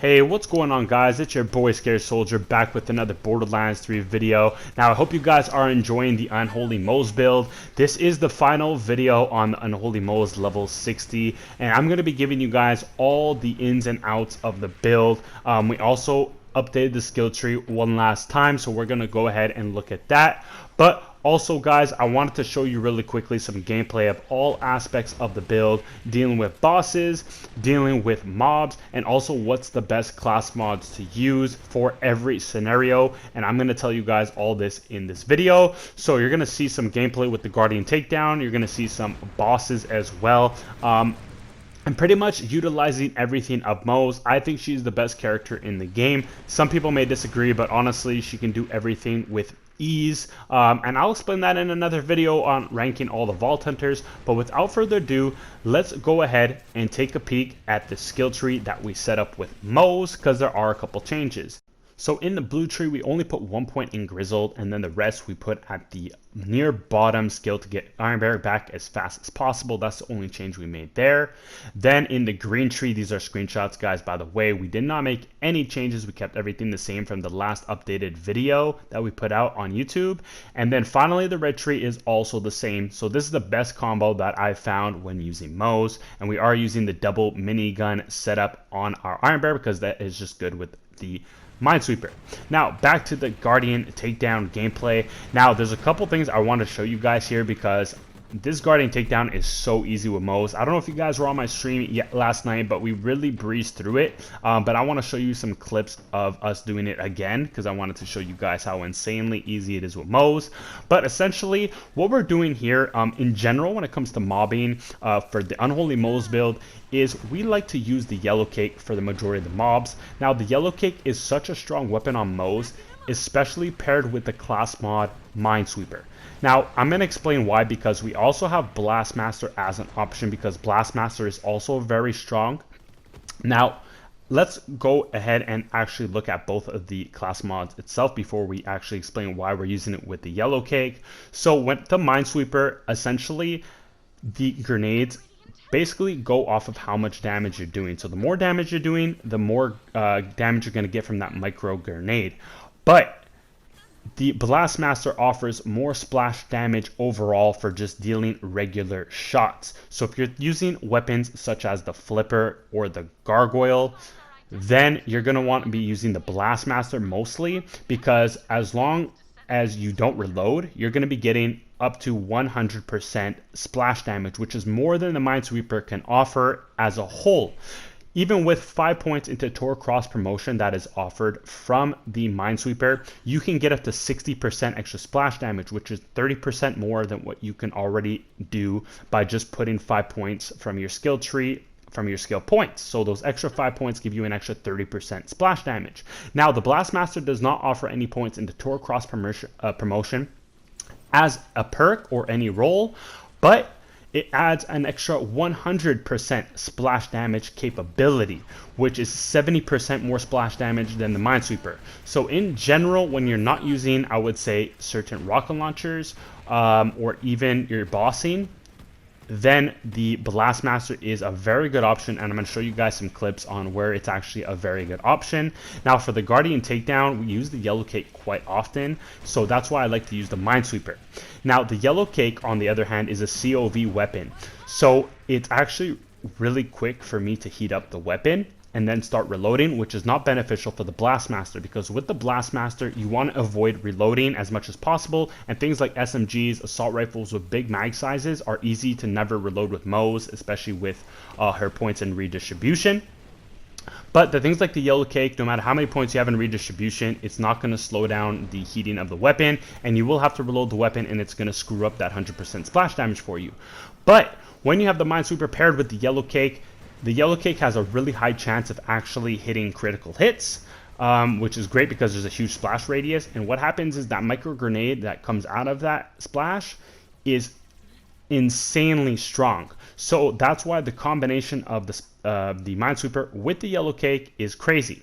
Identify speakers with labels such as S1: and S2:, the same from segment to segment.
S1: Hey, what's going on, guys? It's your boy Scared Soldier back with another Borderlands 3 video. Now, I hope you guys are enjoying the UnHoly Moze build. This is the final video on the UnHoly Moze level 60, and I'm going to be giving you guys all the ins and outs of the build. We also updated the skill tree one last time, so we're going to go ahead and look at that. But also, guys, I wanted to show you really quickly some gameplay of all aspects of the build, dealing with bosses, dealing with mobs, and also what's the best class mods to use for every scenario. And I'm going to tell you guys all this in this video. So you're going to see some gameplay with the Guardian Takedown. You're going to see some bosses as well. I'm pretty much utilizing everything of Moze. I think she's the best character in the game. Some people may disagree, but honestly, she can do everything with ease. And I'll explain that in another video on ranking all the Vault Hunters. But without further ado, let's go ahead and take a peek at the skill tree that we set up with Moze, because there are a couple changes. So in the blue tree, we only put 1 point in Grizzled, and then the rest we put at the near bottom skill to get Ironbearer back as fast as possible. That's the only change we made there. Then in the green tree, these are screenshots, guys, by the way. We did not make any changes. We kept everything the same from the last updated video that we put out on YouTube. And then finally, the red tree is also the same. So this is the best combo that I found when using Moze. And we are using the double minigun setup on our Ironbearer because that is just good with the Minesweeper. Now back to the Guardian Takedown gameplay. Now there's a couple things I want to show you guys here because this Guardian Takedown is so easy with Moze. I don't know if you guys were on my stream last night, but we really breezed through it. But I want to show you some clips of us doing it again because I wanted to show you guys how insanely easy it is with Moze. But essentially, what we're doing here in general when it comes to mobbing for the UnHoly Moze build is we like to use the Yellow Cake for the majority of the mobs. Now, the Yellow Cake is such a strong weapon on Moze, especially paired with the class mod Minesweeper. Now, I'm going to explain why, because we also have Blastmaster as an option because Blastmaster is also very strong. Now, let's go ahead and actually look at both of the class mods itself before we actually explain why we're using it with the Yellow Cake. So with the Minesweeper, essentially the grenades basically go off of how much damage you're doing. So the more damage you're doing, the more damage you're going to get from that micro grenade. But the Blastmaster offers more splash damage overall for just dealing regular shots. So if you're using weapons such as the Flipper or the Gargoyle, then you're going to want to be using the Blastmaster mostly, because as long as you don't reload, you're going to be getting up to 100% splash damage, which is more than the Minesweeper can offer as a whole. Even with 5 points into Tor Cross promotion that is offered from the Minesweeper, you can get up to 60% extra splash damage, which is 30% more than what you can already do by just putting 5 points from your skill tree from your skill points. So those extra 5 points give you an extra 30% splash damage. Now, the Blastmaster does not offer any points into Tor Cross promotion as a perk or any role, but it adds an extra 100% splash damage capability, which is 70% more splash damage than the Minesweeper. So in general, when you're not using, I would say, certain rocket launchers or even your bossing, then the Blastmaster is a very good option, and I'm going to show you guys some clips on where it's actually a very good option. Now, for the Guardian Takedown, we use the Yellow Cake quite often, so that's why I like to use the Minesweeper. Now, the Yellow Cake, on the other hand, is a COV weapon, so it's actually really quick for me to heat up the weapon and then start reloading, which is not beneficial for the Blastmaster, because with the Blastmaster, you want to avoid reloading as much as possible, and things like SMGs, assault rifles with big mag sizes are easy to never reload with Moze, especially with her points in redistribution. But the things like the Yellow Cake, no matter how many points you have in redistribution, it's not going to slow down the heating of the weapon, and you will have to reload the weapon, and it's going to screw up that 100% splash damage for you. But when you have the Minesweeper paired with the Yellow Cake has a really high chance of actually hitting critical hits, which is great because there's a huge splash radius. And what happens is that micro grenade that comes out of that splash is insanely strong. So that's why the combination of the Minesweeper with the Yellow Cake is crazy.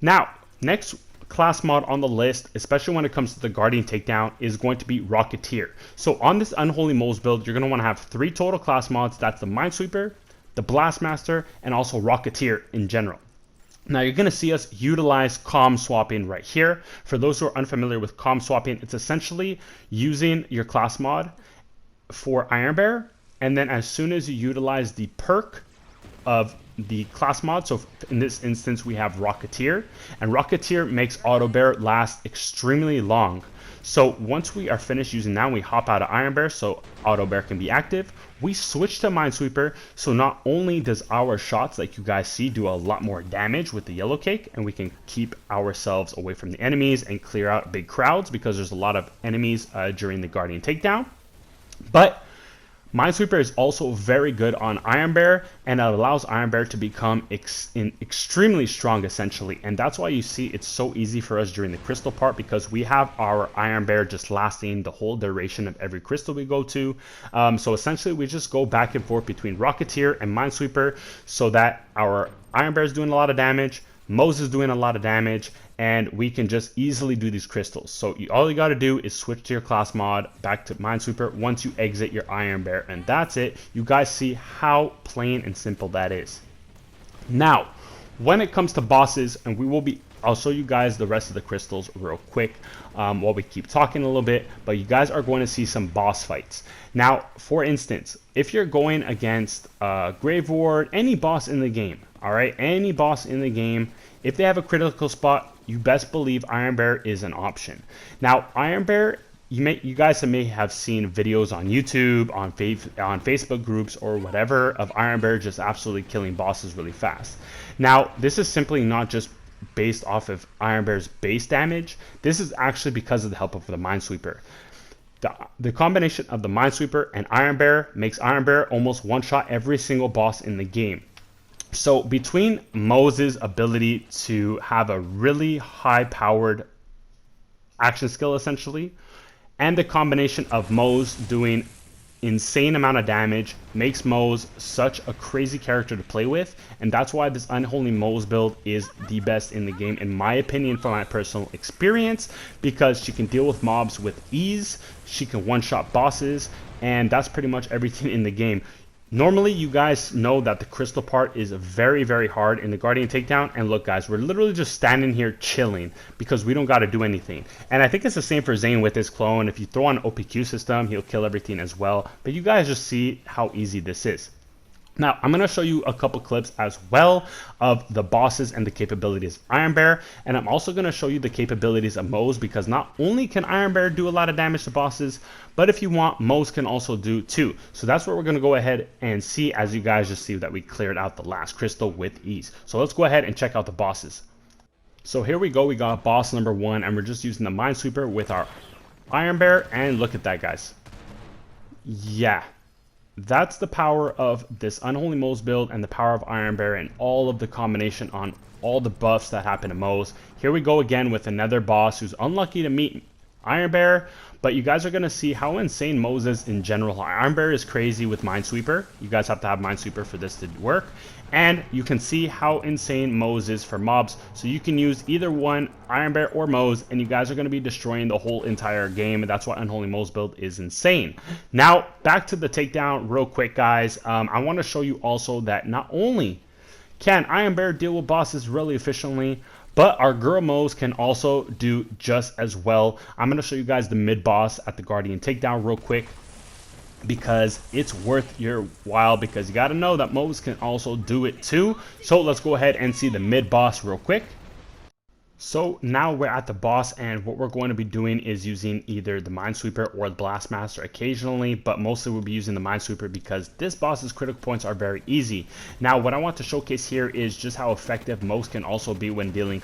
S1: Now, next class mod on the list, especially when it comes to the Guardian Takedown, is going to be Rocketeer. So on this UnHoly Moze build, you're going to want to have 3 total class mods. That's the Minesweeper, the Blastmaster, and also Rocketeer in general. Now you're going to see us utilize comm swapping right here. For those who are unfamiliar with comm swapping, it's essentially using your class mod for Iron Bear, and then as soon as you utilize the perk of the class mod, so in this instance we have Rocketeer, and Rocketeer makes Auto Bear last extremely long. So once we are finished using that, we hop out of Iron Bear so Auto Bear can be active. We switch to Minesweeper, so not only does our shots, like you guys see, do a lot more damage with the yellow cake, and we can keep ourselves away from the enemies and clear out big crowds because there's a lot of enemies during the Guardian takedown. But Minesweeper is also very good on Iron Bear, and it allows Iron Bear to become extremely strong essentially, and that's why you see it's so easy for us during the crystal part, because we have our Iron Bear just lasting the whole duration of every crystal we go to. So essentially we just go back and forth between Rocketeer and Minesweeper so that our Iron Bear is doing a lot of damage, Moze is doing a lot of damage, and we can just easily do these crystals. So all you got to do is switch to your class mod, back to Minesweeper once you exit your Iron Bear, and that's it. You guys see how plain and simple that is. Now, when it comes to bosses, and I'll show you guys the rest of the crystals real quick while we keep talking a little bit, but you guys are going to see some boss fights. Now, for instance, if you're going against Grave Ward, any boss in the game, all right, any boss in the game, if they have a critical spot, you best believe Iron Bear is an option. Now, Iron Bear, you guys may have seen videos on YouTube, on Facebook groups, or whatever, of Iron Bear just absolutely killing bosses really fast. Now, this is simply not just based off of Iron Bear's base damage. This is actually because of the help of the Minesweeper. The combination of the Minesweeper and Iron Bear makes Iron Bear almost one-shot every single boss in the game. So between Moze's ability to have a really high-powered action skill essentially, and the combination of Moze doing insane amount of damage, makes Moze such a crazy character to play with, and that's why this UnHoly Moze build is the best in the game in my opinion, from my personal experience, because she can deal with mobs with ease, she can one-shot bosses, and that's pretty much everything in the game. Normally, you guys know that the crystal part is very, very hard in the Guardian takedown. And look, guys, we're literally just standing here chilling because we don't got to do anything. And I think it's the same for Zane with his clone. If you throw on an OPQ system, he'll kill everything as well. But you guys just see how easy this is. Now, I'm going to show you a couple clips as well of the bosses and the capabilities of Iron Bear. And I'm also going to show you the capabilities of Moze, because not only can Iron Bear do a lot of damage to bosses, but if you want, Moze can also do too. So that's what we're going to go ahead and see, as you guys just see that we cleared out the last crystal with ease. So let's go ahead and check out the bosses. So here we go. We got boss number 1, and we're just using the Minesweeper with our Iron Bear. And look at that, guys. Yeah. That's the power of this UnHoly Moze build and the power of Iron Bear and all of the combination on all the buffs that happen to Moze. Here we go again with another boss who's unlucky to meet Iron Bear, but you guys are going to see how insane Moze is in general. Iron Bear is crazy with Minesweeper. You guys have to have Minesweeper for this to work. And you can see how insane Moze is for mobs. So you can use either one, Iron Bear or Moze, and you guys are going to be destroying the whole entire game. And that's why UnHoly Moze build is insane. Now, back to the takedown real quick, guys. I want to show you also that not only can Iron Bear deal with bosses really efficiently, but our girl Moze can also do just as well. I'm going to show you guys the mid-boss at the Guardian takedown real quick, because it's worth your while, because you got to know that Moze can also do it too. So let's go ahead and see the mid-boss real quick. So now we're at the boss, and what we're going to be doing is using either the Minesweeper or the Blastmaster occasionally, but mostly we'll be using the Minesweeper because this boss's critical points are very easy. Now, what I want to showcase here is just how effective Moze can also be when dealing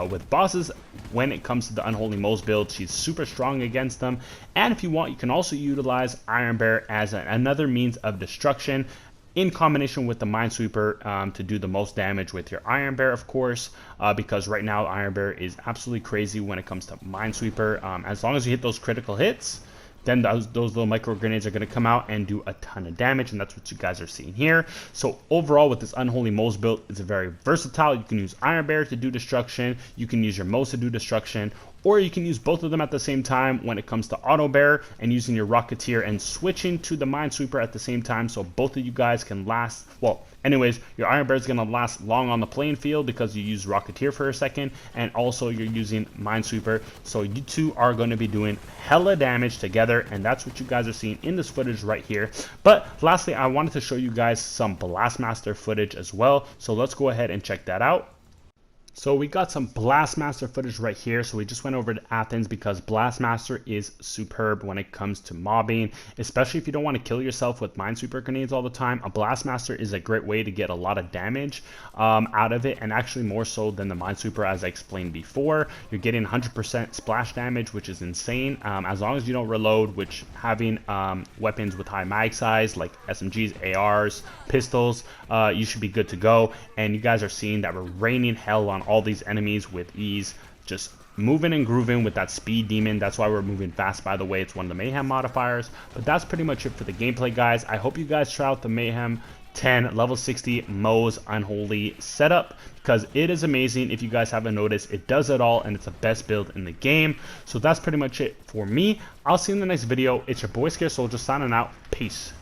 S1: with bosses. When it comes to the UnHoly Moze build, she's super strong against them, and if you want, you can also utilize Iron Bear as another means of destruction, in combination with the Minesweeper to do the most damage with your Iron Bear, of course, because right now Iron Bear is absolutely crazy when it comes to Minesweeper. As long as you hit those critical hits, then those little micro grenades are going to come out and do a ton of damage, and that's what you guys are seeing here. So overall, with this UnHoly Moze build, it's very versatile. You can use Iron Bear to do destruction, you can use your Moze to do destruction, or you can use both of them at the same time when it comes to auto bear and using your Rocketeer and switching to the Minesweeper at the same time, so both of you guys can last, well, anyways, your Iron Bear is going to last long on the playing field because you use Rocketeer for a second, and also you're using Minesweeper, so you two are going to be doing hella damage together, and that's what you guys are seeing in this footage right here. But lastly, I wanted to show you guys some Blastmaster footage as well, so let's go ahead and check that out. So we got some Blastmaster footage right here. So we just went over to Athens because Blastmaster is superb when it comes to mobbing, especially if you don't want to kill yourself with Minesweeper grenades all the time. A Blastmaster is a great way to get a lot of damage out of it, and actually more so than the Minesweeper, as I explained before. You're getting 100% splash damage, which is insane, as long as you don't reload, which having weapons with high mag size like SMGs, ARs, pistols, you should be good to go. And you guys are seeing that we're raining hell on all these enemies with ease, just moving and grooving with that speed demon. That's why we're moving fast, by the way. It's one of the mayhem modifiers. But that's pretty much it for the gameplay, guys. I hope you guys try out the mayhem 10 level 60 Moze UnHoly setup, because it is amazing. If you guys haven't noticed, it does it all, and it's the best build in the game. So that's pretty much it for me. I'll see you in the next video. It's your boy Scared Soldier signing out. Peace.